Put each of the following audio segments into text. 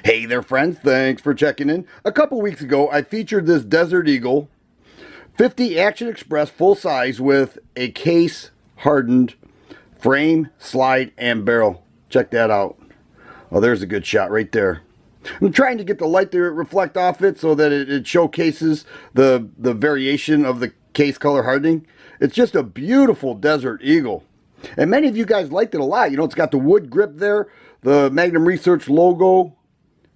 Hey there friends, thanks for checking in. A couple weeks ago I featured this Desert Eagle 50 Action Express full size with a case hardened frame, slide, and barrel. Check that out. Oh, there's a good shot right there. I'm trying to get the light to reflect off it so that it showcases the variation of the case color hardening. It's just a beautiful Desert Eagle. And many of you guys liked it a lot. You know, it's got the wood grip there, the Magnum Research logo,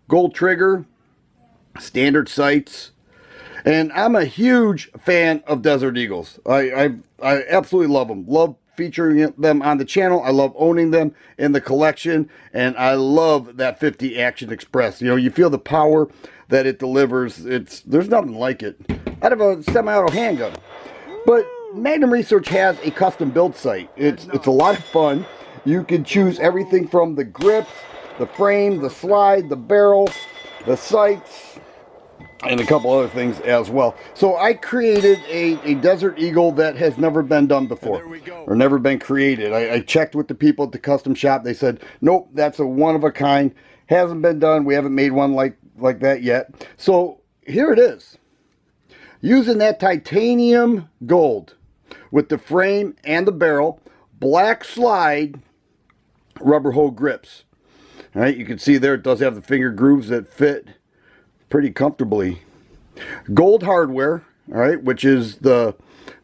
gold trigger, standard sights, and I'm a huge fan of Desert Eagles. I absolutely love them. Love featuring them on the channel. I love owning them in the collection, and I love that 50 Action Express. You know, you feel the power that it delivers. There's nothing like it out of a semi-auto handgun. But Magnum Research has a custom build site. It's a lot of fun. You can choose everything from the grips, the frame, the slide, the barrel, the sights, and a couple other things as well. So I created a Desert Eagle that has never been done before, or never been created. I checked with the people at the custom shop. They said, nope, that's a one-of-a-kind. Hasn't been done. We haven't made one like that yet. So here it is. Using that titanium gold with the frame and the barrel, black slide, rubber hole grips. All right, you can see there it does have the finger grooves that fit pretty comfortably. Gold hardware, all right, which is the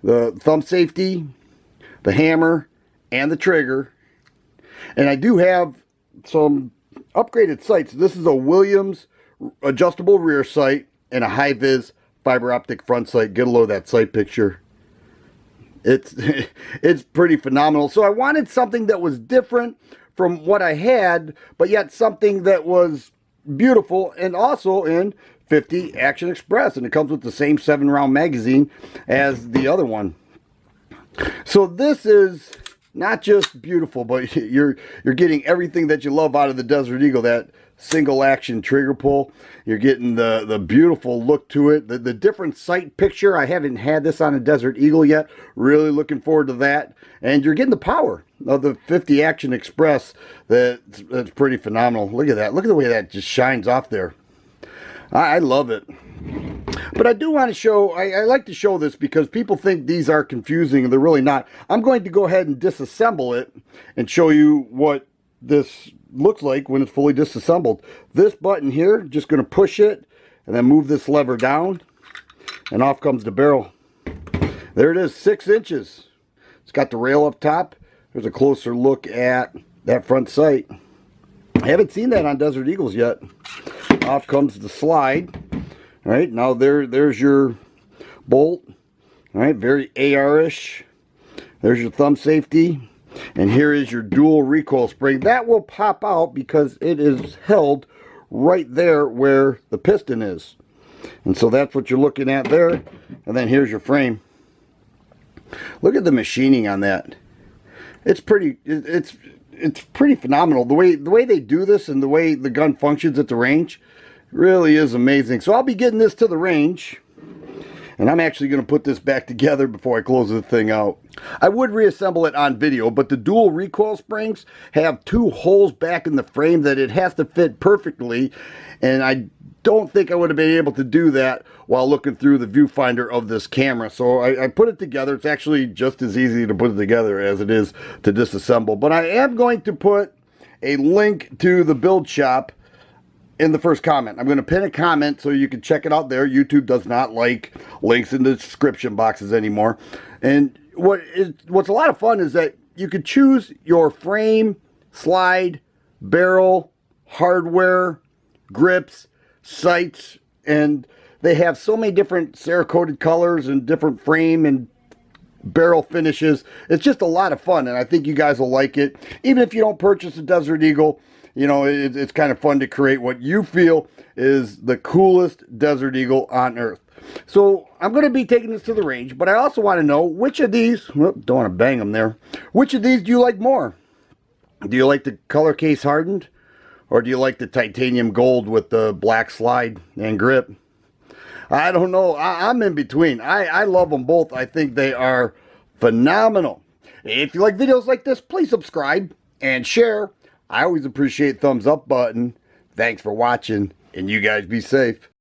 thumb safety, the hammer, and the trigger. And I do have some upgraded sights. This is a Williams adjustable rear sight and a high-vis fiber optic front sight. Get a load of that sight picture. It's pretty phenomenal. So I wanted something that was different from what I had, but yet something that was beautiful and also in 50 Action Express, and it comes with the same 7-round magazine as the other one. So this is not just beautiful, but you're getting everything that you love out of the Desert Eagle. That single action trigger pull, you're getting the beautiful look to it, the different sight picture. I haven't had this on a Desert Eagle yet. Really looking forward to that. And you're getting the power of the 50 Action Express. That's pretty phenomenal. Look at that. Look at the way that just shines off there. I love it. But I do want to show, I like to show this because people think these are confusing and they're really not. I'm going to go ahead and disassemble it and show you what this looks like when it's fully disassembled. This button here, just going to push it and then move this lever down and off comes the barrel. There it is, 6 inches. It's got the rail up top. There's a closer look at that front sight. I haven't seen that on Desert Eagles yet. Off comes the slide. All right, now there's your bolt. All right, very AR-ish. There's your thumb safety. And here is your dual recoil spring. That will pop out because it is held right there where the piston is. And so that's what you're looking at there. And then here's your frame. Look at the machining on that. It's pretty phenomenal. The way they do this and the way the gun functions at the range really is amazing. So I'll be getting this to the range. And I'm actually going to put this back together before I close the thing out. I would reassemble it on video, but the dual recoil springs have 2 holes back in the frame that it has to fit perfectly. And I don't think I would have been able to do that while looking through the viewfinder of this camera. So I put it together. It's actually just as easy to put it together as it is to disassemble. But I am going to put a link to the build shop in the first comment. I'm going to pin a comment so you can check it out there. YouTube does not like links in the description boxes anymore. And what's a lot of fun is that you could choose your frame, slide, barrel, hardware, grips, sights, and they have so many different Cerakoted colors and different frame and barrel finishes. It's just a lot of fun, and I think you guys will like it. Even if you don't purchase a Desert Eagle, you know, it's kind of fun to create what you feel is the coolest Desert Eagle on earth. So I'm going to be taking this to the range, but I also want to know which of these, well, don't want to bang them there, which of these do you like more? Do you like the color case hardened, or do you like the titanium gold with the black slide and grip? I don't know. I'm in between. I love them both. I think they are phenomenal. If you like videos like this, please subscribe and share. I always appreciate thumbs up button. Thanks for watching, and you guys be safe.